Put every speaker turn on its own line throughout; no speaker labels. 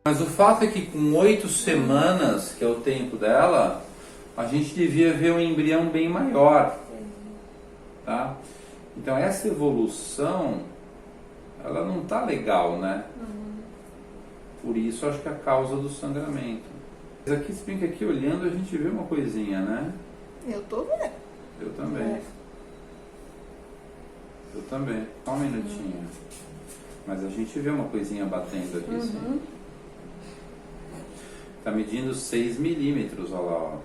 Mas o fato é que com 8 semanas, que é o tempo dela, a gente devia ver um embrião bem maior, tá? Então essa evolução, ela não tá legal, né? Por isso acho que é a causa do sangramento. Mas aqui, se bem que aqui olhando a gente vê uma coisinha, né?
Eu tô vendo.
Eu também. Eu também. Só um minutinho. Mas a gente vê uma coisinha batendo aqui, sim. Tá medindo 6 milímetros, olha lá, ó.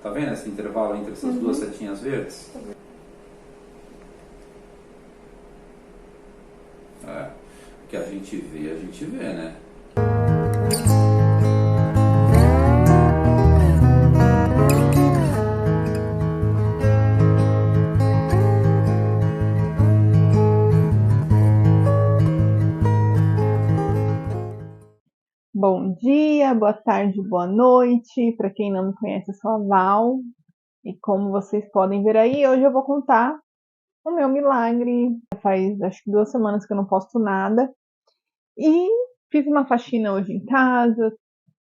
Tá vendo esse intervalo entre essas duas setinhas verdes? É. O que a gente vê, né?
Bom dia, boa tarde, boa noite. Para quem não me conhece, eu sou a Val. E como vocês podem ver aí, hoje eu vou contar o meu milagre. Faz acho que 2 semanas que eu não posto nada. E fiz uma faxina hoje em casa.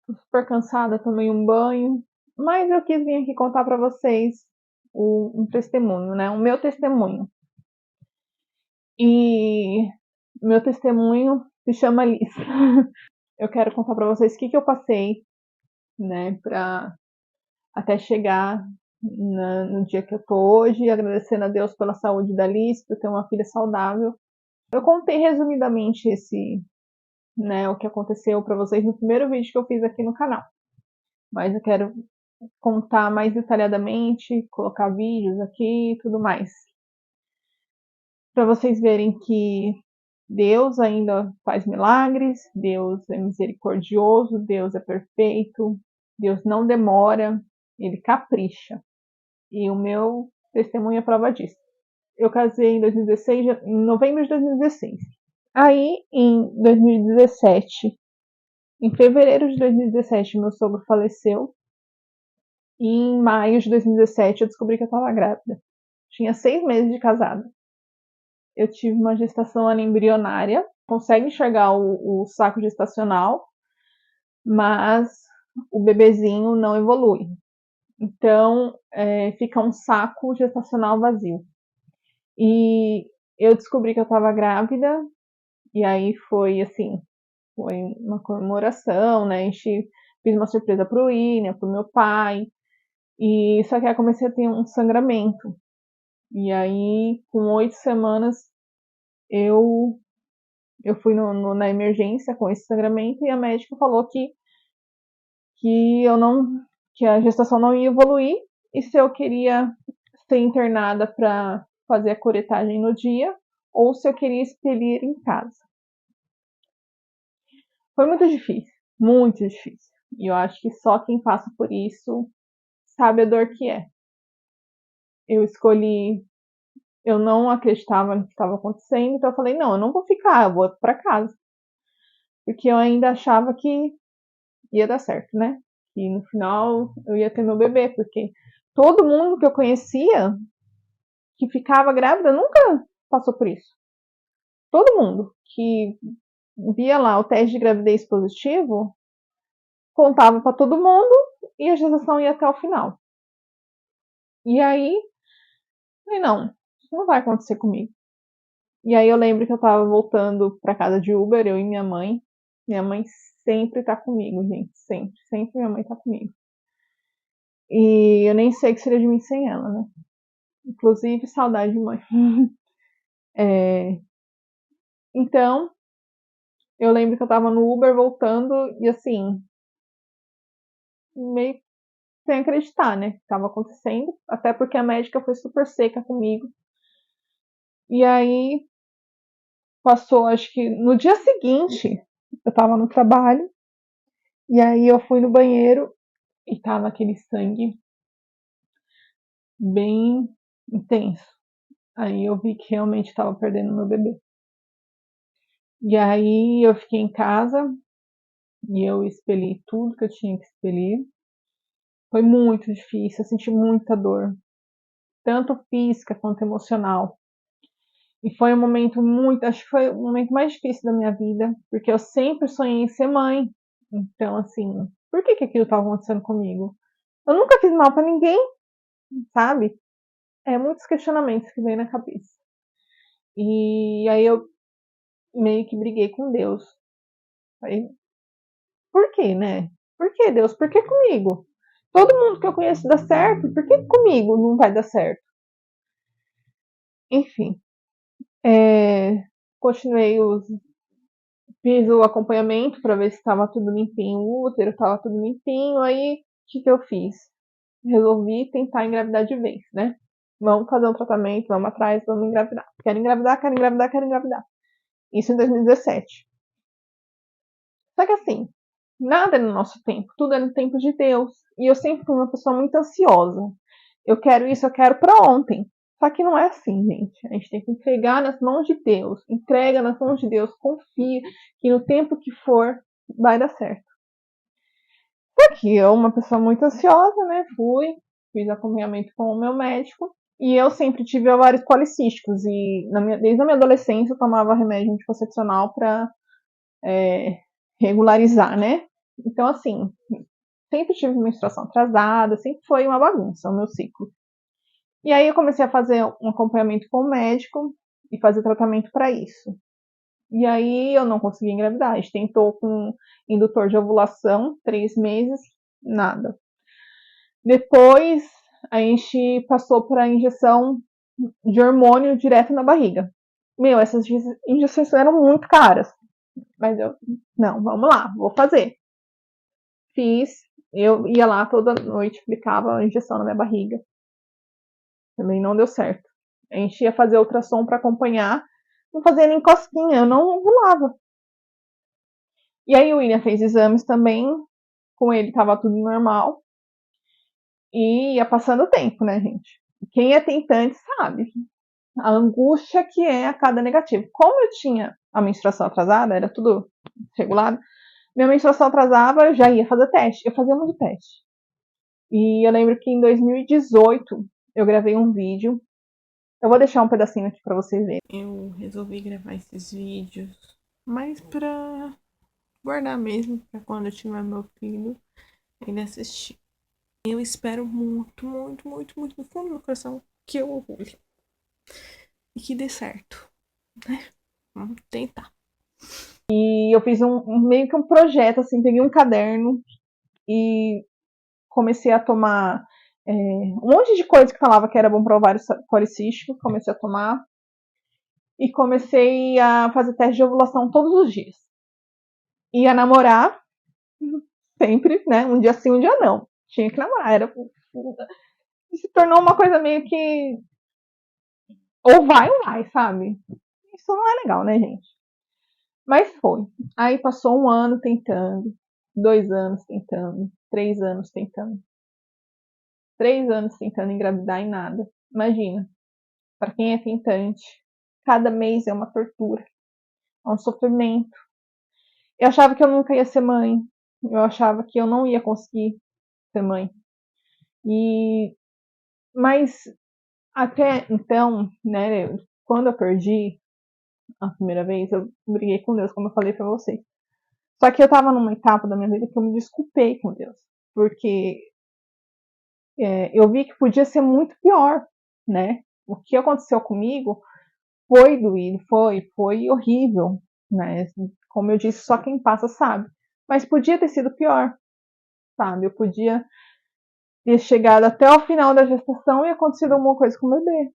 Tô super cansada, tomei um banho. Mas eu quis vir aqui contar para vocês um testemunho, né? O meu testemunho. E meu testemunho se chama Liz. Eu quero contar para vocês o que eu passei, né, para até chegar no dia que eu tô hoje, agradecendo a Deus pela saúde da Liz, por ter uma filha saudável. Eu contei resumidamente né, o que aconteceu para vocês no primeiro vídeo que eu fiz aqui no canal. Mas eu quero contar mais detalhadamente, colocar vídeos aqui e tudo mais. Para vocês verem que Deus ainda faz milagres, Deus é misericordioso, Deus é perfeito, Deus não demora, ele capricha. E o meu testemunho é prova disso. Eu casei em 2016, em novembro de 2016. Aí, em 2017, em fevereiro de 2017, meu sogro faleceu. E em maio de 2017, eu descobri que eu estava grávida. Tinha 6 meses de casada. Eu tive uma gestação embrionária. Consegue enxergar o saco gestacional, mas o bebezinho não evolui. Então, fica um saco gestacional vazio. E eu descobri que eu estava grávida, e aí foi assim, foi uma comemoração, né? Fiz uma surpresa pro William, pro meu pai, e só que aí comecei a ter um sangramento. E aí, com 8 semanas, eu, eu fui na emergência com esse sangramento, e a médica falou que eu não, que a gestação não ia evoluir, e se eu queria ser internada para fazer a curetagem no dia, ou se eu queria expelir em casa. Foi muito difícil, muito difícil. E eu acho que só quem passa por isso sabe a dor que é. Eu escolhi, eu não acreditava no que estava acontecendo, então eu falei, não, eu não vou ficar, eu vou para casa. Porque eu ainda achava que ia dar certo, né? Que no final eu ia ter meu bebê, porque todo mundo que eu conhecia que ficava grávida nunca passou por isso. Todo mundo que via lá o teste de gravidez positivo contava para todo mundo e a gestação ia até o final. E aí, falei, não, isso não vai acontecer comigo. E aí eu lembro que eu tava voltando pra casa de Uber, eu e minha mãe. Minha mãe sempre tá comigo, gente, sempre, sempre minha mãe tá comigo. E eu nem sei o que seria de mim sem ela, né? Inclusive, saudade de mãe. Então, eu lembro que eu tava no Uber voltando e assim, meio sem acreditar, né? Que estava acontecendo. Até porque a médica foi super seca comigo. E aí passou, acho que no dia seguinte, eu tava no trabalho. E aí eu fui no banheiro e tava aquele sangue bem intenso. Aí eu vi que realmente estava perdendo meu bebê. E aí eu fiquei em casa e eu expeli tudo que eu tinha que expelir. Foi muito difícil, eu senti muita dor, tanto física quanto emocional. E foi um momento muito, acho que foi o momento mais difícil da minha vida, porque eu sempre sonhei em ser mãe. Então, assim, por que aquilo estava acontecendo comigo? Eu nunca fiz mal pra ninguém, sabe? Muitos questionamentos que vem na cabeça. E aí eu meio que briguei com Deus. Aí, por quê, né? Por que, Deus? Por que comigo? Todo mundo que eu conheço dá certo, por que comigo não vai dar certo? Enfim, continuei fiz o acompanhamento para ver se estava tudo limpinho, o útero estava tudo limpinho. Aí, o que eu fiz? Resolvi tentar engravidar de vez, né? Vamos fazer um tratamento, vamos atrás, vamos engravidar. Quero engravidar, quero engravidar, quero engravidar. Isso em 2017. Só que assim, nada é no nosso tempo, tudo é no tempo de Deus. E eu sempre fui uma pessoa muito ansiosa. Eu quero isso, eu quero para ontem. Só que não é assim, gente. A gente tem que entregar nas mãos de Deus. Entrega nas mãos de Deus, confia que no tempo que for, vai dar certo. Só que eu, uma pessoa muito ansiosa, né, fiz acompanhamento com o meu médico. E eu sempre tive ovários policísticos. E desde a minha adolescência eu tomava remédio anticoncepcional para regularizar, né? Então, assim, sempre tive menstruação atrasada, sempre foi uma bagunça o meu ciclo. E aí eu comecei a fazer um acompanhamento com o médico e fazer tratamento para isso. E aí eu não consegui engravidar. A gente tentou com indutor de ovulação, 3 meses, nada. Depois a gente passou para injeção de hormônio direto na barriga. Meu, essas injeções eram muito caras. Mas eu, não, vamos lá, vou fazer. Fiz, eu ia lá toda noite, aplicava a injeção na minha barriga. Também não deu certo. A gente ia fazer ultrassom para acompanhar, não fazia nem cosquinha, eu não ovulava. E aí o William fez exames também, com ele tava tudo normal. E ia passando o tempo, né, gente? Quem é tentante sabe a angústia que é a cada negativo. Como eu tinha a menstruação atrasada, era tudo regulado, minha menstruação atrasava, eu já ia fazer teste. Eu fazia muito teste. E eu lembro que em 2018 eu gravei um vídeo. Eu vou deixar um pedacinho aqui pra vocês verem. Eu resolvi gravar esses vídeos, mas pra guardar mesmo, pra quando eu tiver meu filho, ele assistir. Eu espero muito, muito, muito, muito no fundo do meu coração que eu ovule. E que dê certo, né? Vamos tentar. E eu fiz meio que um projeto, assim, peguei um caderno e comecei a tomar um monte de coisa que falava que era bom para ovário policístico, comecei a tomar. E comecei a fazer teste de ovulação todos os dias. Ia namorar, sempre, né? Um dia sim, um dia não. Tinha que namorar. Se tornou uma coisa meio que ou vai, sabe? Isso não é legal, né, gente? Mas foi. Aí passou 1 ano tentando, 2 anos tentando, 3 anos tentando. 3 anos tentando engravidar e nada. Imagina, para quem é tentante, cada mês é uma tortura, é um sofrimento. Eu achava que eu nunca ia ser mãe. Eu achava que eu não ia conseguir ser mãe. Mas até então, né, quando eu perdi a primeira vez, eu briguei com Deus, como eu falei pra vocês. Só que eu tava numa etapa da minha vida que eu me desculpei com Deus. Porque eu vi que podia ser muito pior, né? O que aconteceu comigo foi doído, foi horrível, né? Como eu disse, só quem passa sabe. Mas podia ter sido pior, sabe? Eu podia ter chegado até o final da gestação e acontecido alguma coisa com o bebê.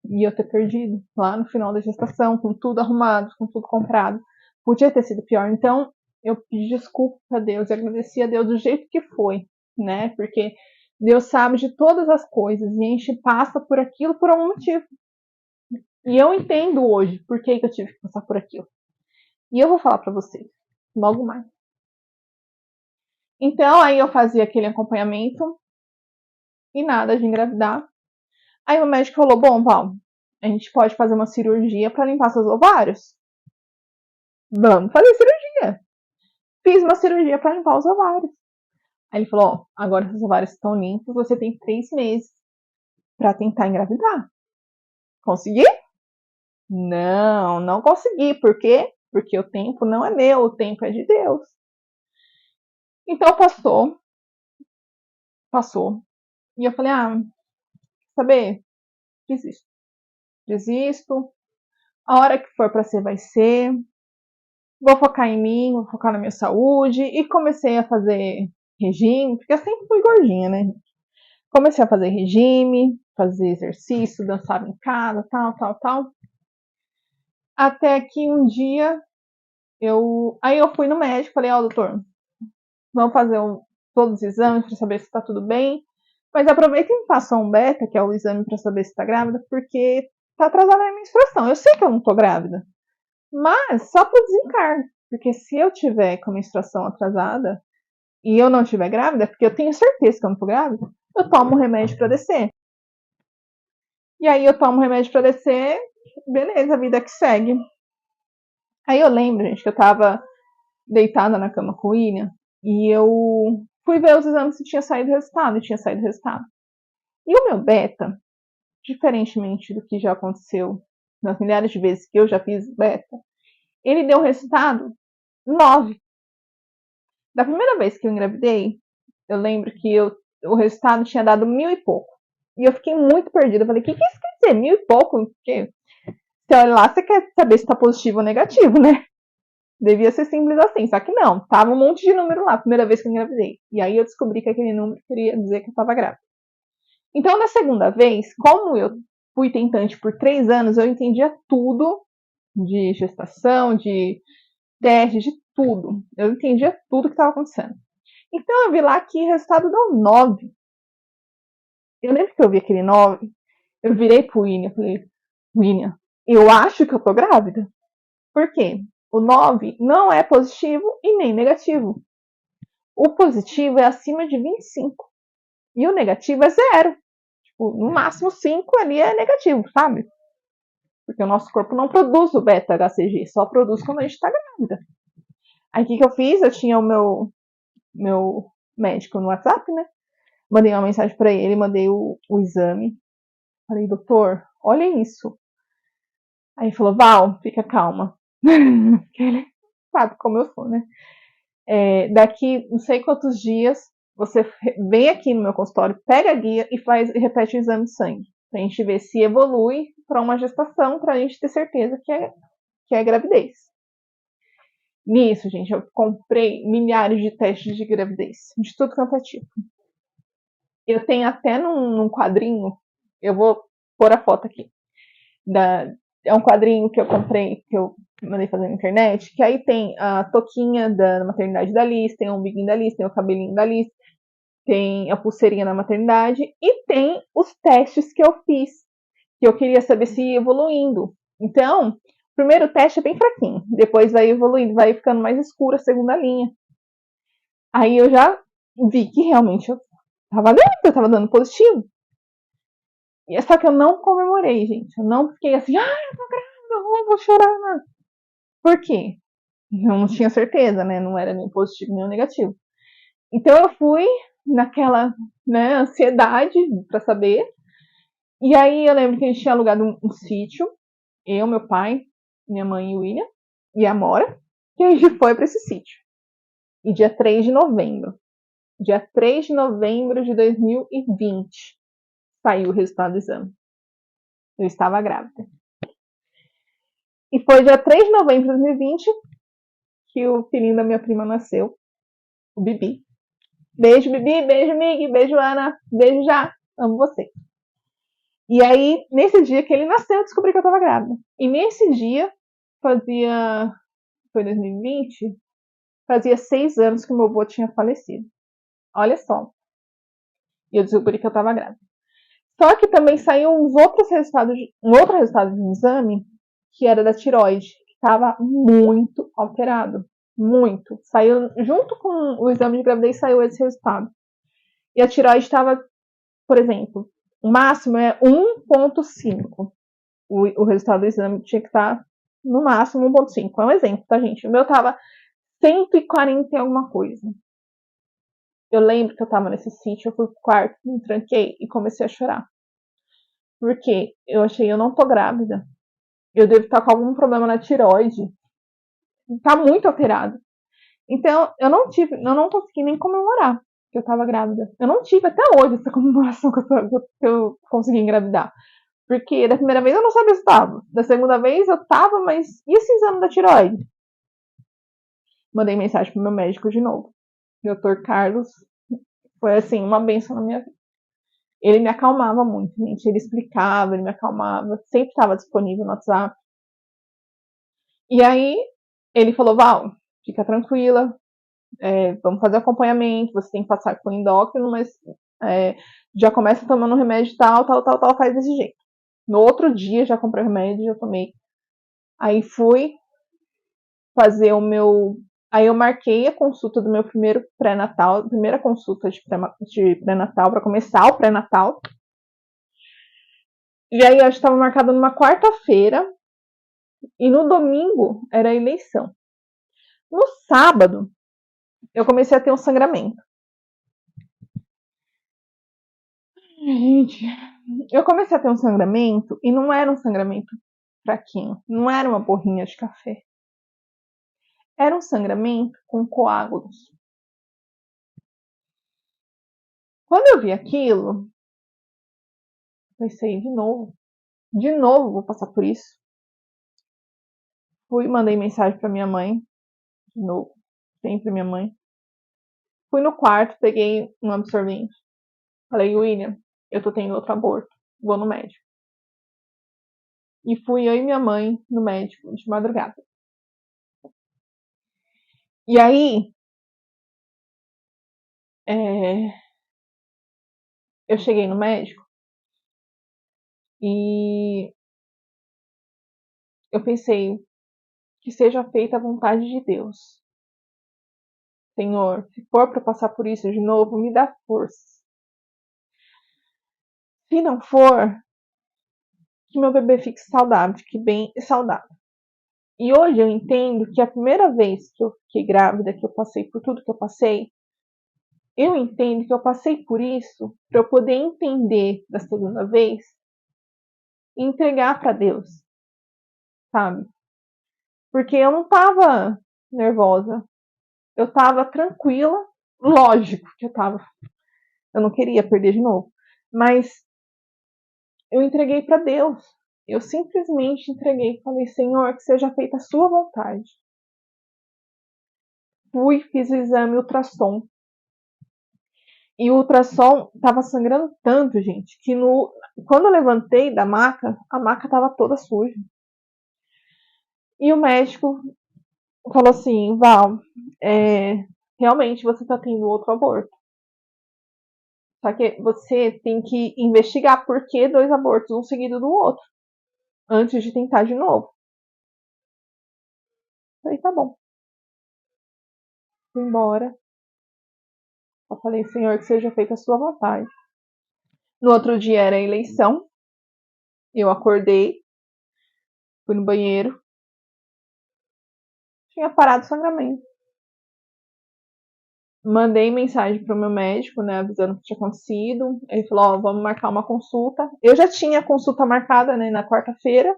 E eu ter perdido lá no final da gestação, com tudo arrumado, com tudo comprado. Podia ter sido pior. Então, eu pedi desculpa a Deus e agradeci a Deus do jeito que foi, né? Porque Deus sabe de todas as coisas e a gente passa por aquilo por algum motivo. E eu entendo hoje por que eu tive que passar por aquilo. E eu vou falar pra vocês logo mais. Então, aí eu fazia aquele acompanhamento e nada de engravidar. Aí o médico falou: bom, Val, a gente pode fazer uma cirurgia para limpar seus ovários. Vamos fazer cirurgia. Fiz uma cirurgia para limpar os ovários. Aí ele falou: ó, agora seus ovários estão limpos, você tem 3 meses para tentar engravidar. Consegui? Não consegui. Por quê? Porque o tempo não é meu, o tempo é de Deus. Então passou. E eu falei, saber, desisto. Desisto. A hora que for pra ser, vai ser. Vou focar em mim, vou focar na minha saúde. E comecei a fazer regime, porque eu sempre fui gordinha, né? Comecei a fazer regime, fazer exercício, dançava em casa, tal. Até que um dia aí eu fui no médico, falei, doutor, vamos fazer todos os exames para saber se está tudo bem. Mas aproveita e me passa um beta, que é o exame para saber se está grávida, porque tá atrasada a minha menstruação. Eu sei que eu não tô grávida, mas só para desencargo. Porque se eu tiver com a menstruação atrasada e eu não estiver grávida, porque eu tenho certeza que eu não tô grávida, eu tomo remédio para descer. E aí eu tomo remédio para descer, beleza, a vida que segue. Aí eu lembro, gente, que eu tava deitada na cama com o William e eu fui ver os exames se tinha saído o resultado, e tinha saído o resultado. E o meu beta, diferentemente do que já aconteceu nas milhares de vezes que eu já fiz beta, ele deu resultado 9. Da primeira vez que eu engravidei, eu lembro que o resultado tinha dado 1000 e pouco. E eu fiquei muito perdida. Eu falei, o que isso quer dizer? 1000 e pouco? Porque você olha lá, você quer saber se tá positivo ou negativo, né? Devia ser simples assim, só que não. Tava um monte de número lá, primeira vez que eu engravidei. E aí eu descobri que aquele número queria dizer que eu tava grávida. Então, na segunda vez, como eu fui tentante por 3 anos, eu entendia tudo de gestação, de teste, de tudo. Eu entendia tudo que estava acontecendo. Então, eu vi lá que o resultado deu 9. Eu lembro que eu vi aquele 9, eu virei pro William e falei, William, eu acho que eu tô grávida. Por quê? O 9 não é positivo e nem negativo. O positivo é acima de 25 e o negativo é 0. Tipo, no máximo 5 ali é negativo, sabe? Porque o nosso corpo não produz o beta-HCG, só produz quando a gente tá grávida. Aí o que eu fiz? Eu tinha o meu médico no WhatsApp, né? Mandei uma mensagem pra ele, mandei o exame. Falei, doutor, olha isso. Aí ele falou, Val, fica calma. Porque ele sabe como eu sou, né? Daqui não sei quantos dias, você vem aqui no meu consultório, pega a guia e repete o exame de sangue. Pra gente ver se evolui para uma gestação, pra gente ter certeza que é gravidez. Nisso, gente, eu comprei milhares de testes de gravidez, de tudo quanto é tipo. Eu tenho até num quadrinho, eu vou pôr a foto aqui, é um quadrinho que eu comprei, que eu mandei fazer na internet, que aí tem a toquinha da maternidade da Liz, tem o umbiguinho da Liz, tem o cabelinho da Liz, tem a pulseirinha na maternidade e tem os testes que eu fiz, que eu queria saber se ia evoluindo. Então, o primeiro teste é bem fraquinho, depois vai evoluindo, vai ficando mais escura a segunda linha. Aí eu já vi que realmente eu tava grávida, eu tava dando positivo. Só que eu não comemorei, gente. Eu não fiquei assim, eu tô grávida, eu vou chorar. Não. Por quê? Eu não tinha certeza, né? Não era nem positivo nem negativo. Então eu fui naquela, né, ansiedade pra saber. E aí eu lembro que a gente tinha alugado um sítio, eu, meu pai, minha mãe e o William, e a Amora, e a gente foi pra esse sítio. E dia 3 de novembro. Dia 3 de novembro de 2020 saiu o resultado do exame. Eu estava grávida. E foi dia 3 de novembro de 2020 que o filhinho da minha prima nasceu, o Bibi. Beijo, Bibi, beijo, Mig, beijo, Ana, beijo já, amo você. E aí, nesse dia que ele nasceu, eu descobri que eu estava grávida. E nesse dia, foi 2020, fazia 6 anos que o meu avô tinha falecido. Olha só. E eu descobri que eu estava grávida. Só que também saiu um outro resultado de um exame, que era da tireoide, que estava muito alterado. Muito. Saiu, junto com o exame de gravidez, saiu esse resultado. E a tireoide estava, por exemplo, o máximo é 1,5. O resultado do exame tinha que estar no máximo 1,5. É um exemplo, tá, gente? O meu estava 140 e alguma coisa. Eu lembro que eu estava nesse sítio, eu fui pro quarto, me tranquei e comecei a chorar. Porque eu achei, eu não tô grávida. eu devo estar com algum problema na tireoide. Tá muito alterado. Então, eu não consegui nem comemorar que eu tava grávida. Eu não tive até hoje essa comemoração que eu consegui engravidar. Porque da primeira vez eu não sabia se estava. Da segunda vez eu tava, mas e esse exame da tireoide? Mandei mensagem pro meu médico de novo. Dr. Carlos foi assim, uma benção na minha vida. Ele me acalmava muito, gente. Ele explicava, ele me acalmava. Sempre estava disponível no WhatsApp. E aí, ele falou, Val, fica tranquila. Vamos fazer acompanhamento. Você tem que passar com o endócrino, mas já começa tomando remédio tal, faz desse jeito. No outro dia, já comprei o remédio, já tomei. Aí fui fazer o meu... Aí eu marquei a consulta do meu primeiro pré-natal, primeira consulta de pré-natal, para começar o pré-natal. E aí eu estava marcada numa quarta-feira, e no domingo era a eleição. No sábado, eu comecei a ter um sangramento. Gente, eu comecei a ter um sangramento, e não era um sangramento fraquinho, não era uma borrinha de café. Era um sangramento com coágulos. Quando eu vi aquilo, pensei, de novo vou passar por isso. Fui, mandei mensagem pra minha mãe, de novo, sempre minha mãe. Fui no quarto, peguei um absorvente. Falei, William, eu tô tendo outro aborto, vou no médico. E fui eu e minha mãe no médico de madrugada. E aí, eu cheguei no médico e eu pensei que seja feita a vontade de Deus. Senhor, se for para passar por isso de novo, me dá força. Se não for, que meu bebê fique saudável, fique bem e saudável. E hoje eu entendo que a primeira vez que eu fiquei grávida, que eu passei por tudo que eu passei, eu entendo que eu passei por isso para eu poder entender da segunda vez e entregar para Deus, sabe? Porque eu não tava nervosa, eu tava tranquila, lógico que eu não queria perder de novo, mas eu entreguei para Deus. Eu simplesmente entreguei e falei, Senhor, que seja feita a sua vontade. Fui, fiz o exame ultrassom. E o ultrassom tava sangrando tanto, gente, que quando eu levantei da maca, a maca tava toda suja. E o médico falou assim, Val, realmente você tá tendo outro aborto. Só que você tem que investigar por que 2 abortos, um seguido do outro, antes de tentar de novo. Falei, tá bom. Fui embora. Eu falei, Senhor, que seja feita a sua vontade. No outro dia era a eleição. Eu acordei, fui no banheiro. Tinha parado o sangramento. Mandei mensagem pro meu médico, né, avisando o que tinha acontecido. Ele falou, ó, vamos marcar uma consulta. Eu já tinha a consulta marcada, né, na quarta-feira.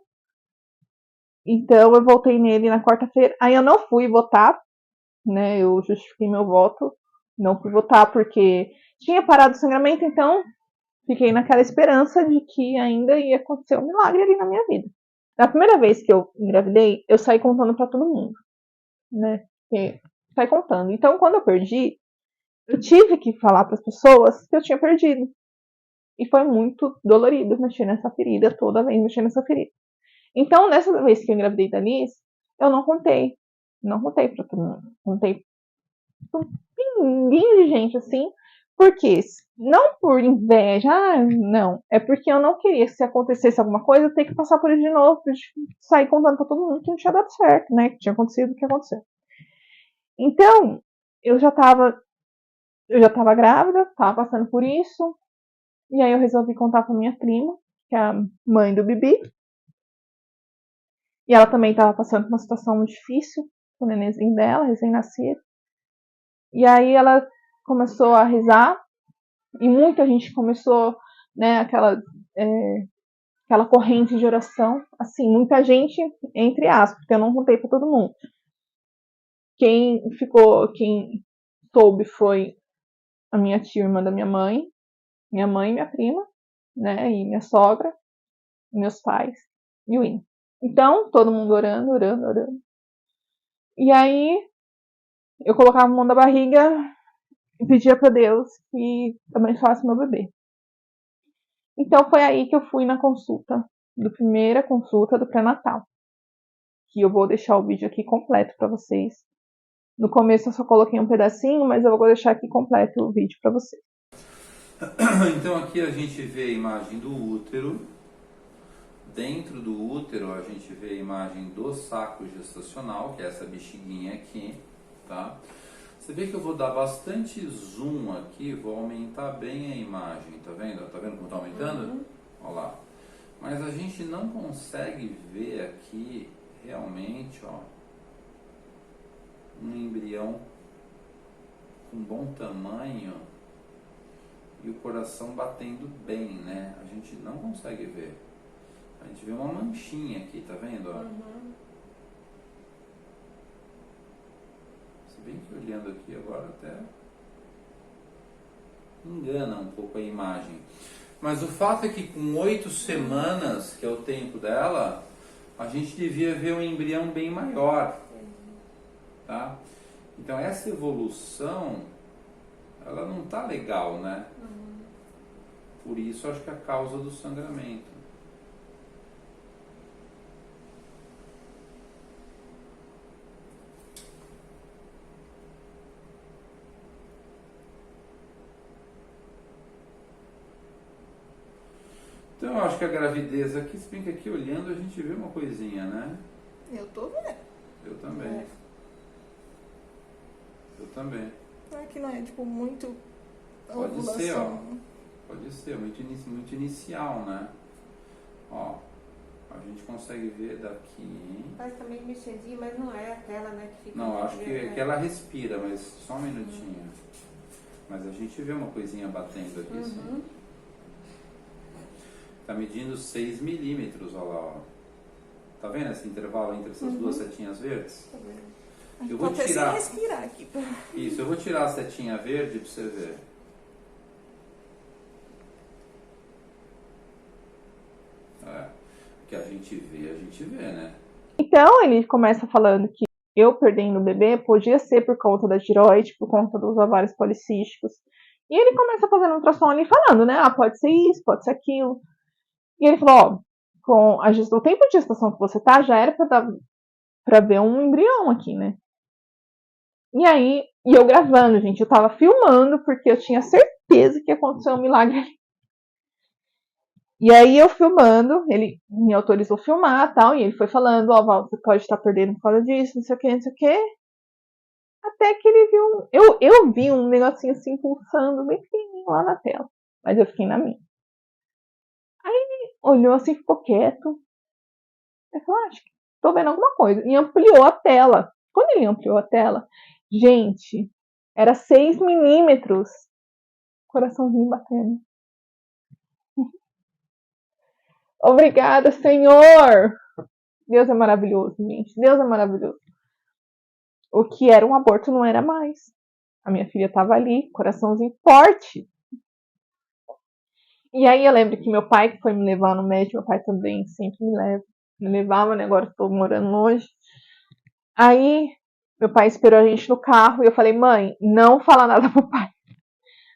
Então eu voltei nele na quarta-feira. Aí eu não fui votar, né, eu justifiquei meu voto. Não fui votar porque tinha parado o sangramento, então fiquei naquela esperança de que ainda ia acontecer um milagre ali na minha vida. Na primeira vez que eu engravidei, eu saí contando pra todo mundo, né? Saí contando. Então, quando eu perdi, eu tive que falar para as pessoas que eu tinha perdido. E foi muito dolorido mexer nessa ferida, toda vez mexer nessa ferida. Então, nessa vez que eu engravidei da Liz, eu não contei. Não contei pra todo mundo. Contei pra um pinguinho de gente, assim. Por quê? Não por inveja, não. É porque eu não queria que se acontecesse alguma coisa, eu ter que passar por isso de novo, pra sair contando pra todo mundo que não tinha dado certo, né? Que tinha acontecido o que aconteceu. Então, eu já tava grávida, tava passando por isso, e aí eu resolvi contar pra minha prima, que é a mãe do Bibi. E ela também tava passando por uma situação muito difícil, com o nenenzinho dela, recém-nascido. E aí ela começou a rezar, e muita gente começou, né, aquela aquela corrente de oração. Assim, muita gente, entre aspas, porque eu não contei para todo mundo. Quem soube foi a minha tia, irmã da minha mãe e minha prima, né? E minha sogra, meus pais e o Win. Então, todo mundo orando, orando, orando. E aí, eu colocava a mão na barriga e pedia para Deus que abençoasse meu bebê. Então, foi aí que eu fui na primeira consulta do pré-natal. Que eu vou deixar o vídeo aqui completo para vocês. No começo eu só coloquei um pedacinho, mas eu vou deixar aqui completo o vídeo para vocês.
Então aqui a gente vê a imagem do útero. Dentro do útero a gente vê a imagem do saco gestacional, que é essa bexiguinha aqui, tá? Você vê que eu vou dar bastante zoom aqui, vou aumentar bem a imagem, tá vendo? Tá vendo como tá aumentando? Olha lá. Mas a gente não consegue ver aqui realmente, ó, um embrião com bom tamanho e o coração batendo bem, né? A gente não consegue ver. A gente vê uma manchinha aqui, tá vendo? Ó? Se bem que olhando aqui agora até engana um pouco a imagem. Mas o fato é que com 8 semanas, que é o tempo dela, a gente devia ver um embrião bem maior. Tá? Então essa evolução, ela não tá legal, né? Por isso acho que é a causa do sangramento. Então eu acho que a gravidez aqui, se bem que aqui olhando a gente vê uma coisinha, né?
Eu tô vendo.
Eu também.
É.
Eu também.
É que não é, tipo, muito
Pode
ovulação.
ser, ó. Pode ser, muito inicial, né? Ó, a gente consegue ver daqui.
Faz também mexidinho, mas não é aquela, né, que fica...
Não, acho que ela respira, mas só um minutinho. Mas a gente vê uma coisinha batendo aqui, sim. Tá medindo 6 milímetros, olha lá, ó. Tá vendo esse intervalo entre essas duas setinhas verdes?
Tá vendo?
Eu vou
Tô até
tirar.
sem respirar aqui.
Isso, eu vou tirar a setinha verde pra você ver. É, o que a gente vê, né?
Então, ele começa falando que eu perdendo o bebê podia ser por conta da tireoide, por conta dos ovários policísticos. E ele começa fazendo um ultrassom ali falando, né? Ah, pode ser isso, pode ser aquilo. E ele falou, ó, o tempo de gestação que você tá, já era pra ver um embrião aqui, né? E aí, e eu gravando, gente, eu tava filmando porque eu tinha certeza que ia acontecer um milagre ali. E aí eu filmando, ele me autorizou a filmar e tal, e ele foi falando, ó, Val, você pode estar perdendo por causa disso, não sei o que, não sei o que. Até que ele viu, eu vi um negocinho assim pulsando bem pequenininho lá na tela, mas eu fiquei na minha. Aí ele olhou assim, ficou quieto. Eu falei, acho que tô vendo alguma coisa. E ampliou a tela. Quando ele ampliou a tela, gente, era 6 milímetros. Coraçãozinho batendo. Obrigada, Senhor! Deus é maravilhoso, gente. Deus é maravilhoso. O que era um aborto não era mais. A minha filha estava ali, coraçãozinho forte. E aí eu lembro que meu pai que foi me levar no médico, meu pai também sempre me levava, né? Agora estou morando longe. Aí meu pai esperou a gente no carro e eu falei, mãe, não fala nada pro pai.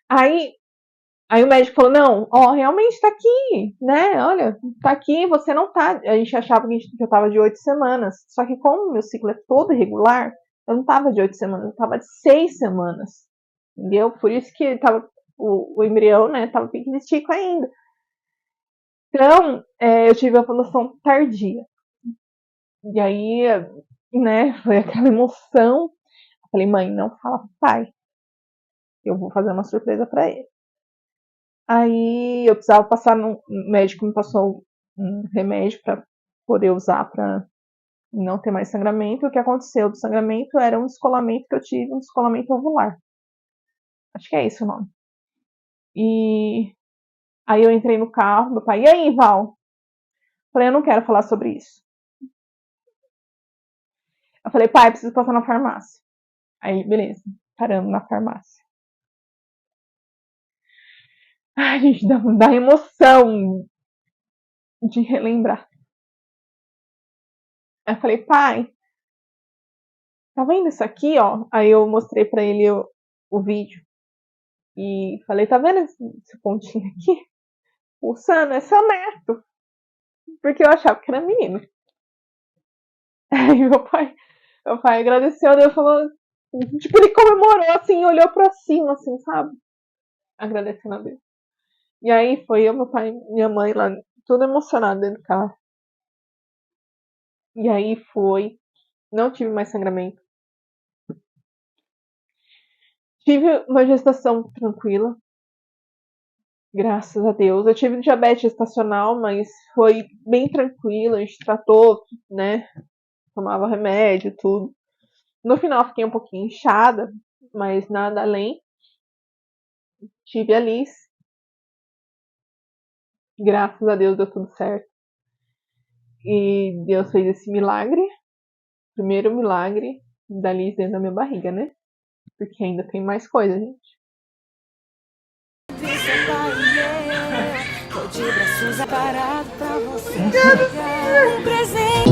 Aí o médico falou, não, ó, realmente tá aqui, né? Olha, tá aqui, você não tá. A gente achava que eu tava de 8 semanas. Só que como meu ciclo é todo irregular, eu não tava de 8 semanas, eu tava de 6 semanas. Entendeu? Por isso que tava, o embrião, né, tava piquitico ainda. Então, eu tive a ovulação tardia. E aí, né, foi aquela emoção. Eu falei, mãe, não fala pro pai. Eu vou fazer uma surpresa pra ele. Aí eu precisava passar no o médico me passou um remédio para poder usar para não ter mais sangramento. O que aconteceu do sangramento era um descolamento que eu tive, um descolamento ovular. Acho que é esse o nome. E aí eu entrei no carro, meu pai, e aí, Val? Falei, eu não quero falar sobre isso. Eu falei, pai, preciso passar na farmácia. Aí, beleza, paramos na farmácia. Ai, gente, dá emoção de relembrar. Aí eu falei, pai, tá vendo isso aqui, ó? Aí eu mostrei pra ele o vídeo. E falei, tá vendo esse pontinho aqui? Pulsando, é seu neto. Porque eu achava que era menino. Aí meu pai agradeceu, Deus falou, tipo, ele comemorou assim, olhou pra cima, assim, sabe? Agradecendo a Deus. E aí foi eu, meu pai e minha mãe lá, tudo emocionado dentro do carro. E aí foi, não tive mais sangramento. Tive uma gestação tranquila, graças a Deus. Eu tive diabetes gestacional, mas foi bem tranquilo, a gente tratou, né? Tomava remédio, tudo. No final fiquei um pouquinho inchada, mas nada além. Tive a Liz. Graças a Deus deu tudo certo. E Deus fez esse milagre. Primeiro milagre da Liz dentro da minha barriga, né? Porque ainda tem mais coisa, gente.
Tô de braços aparados pra você chegar. Um presente.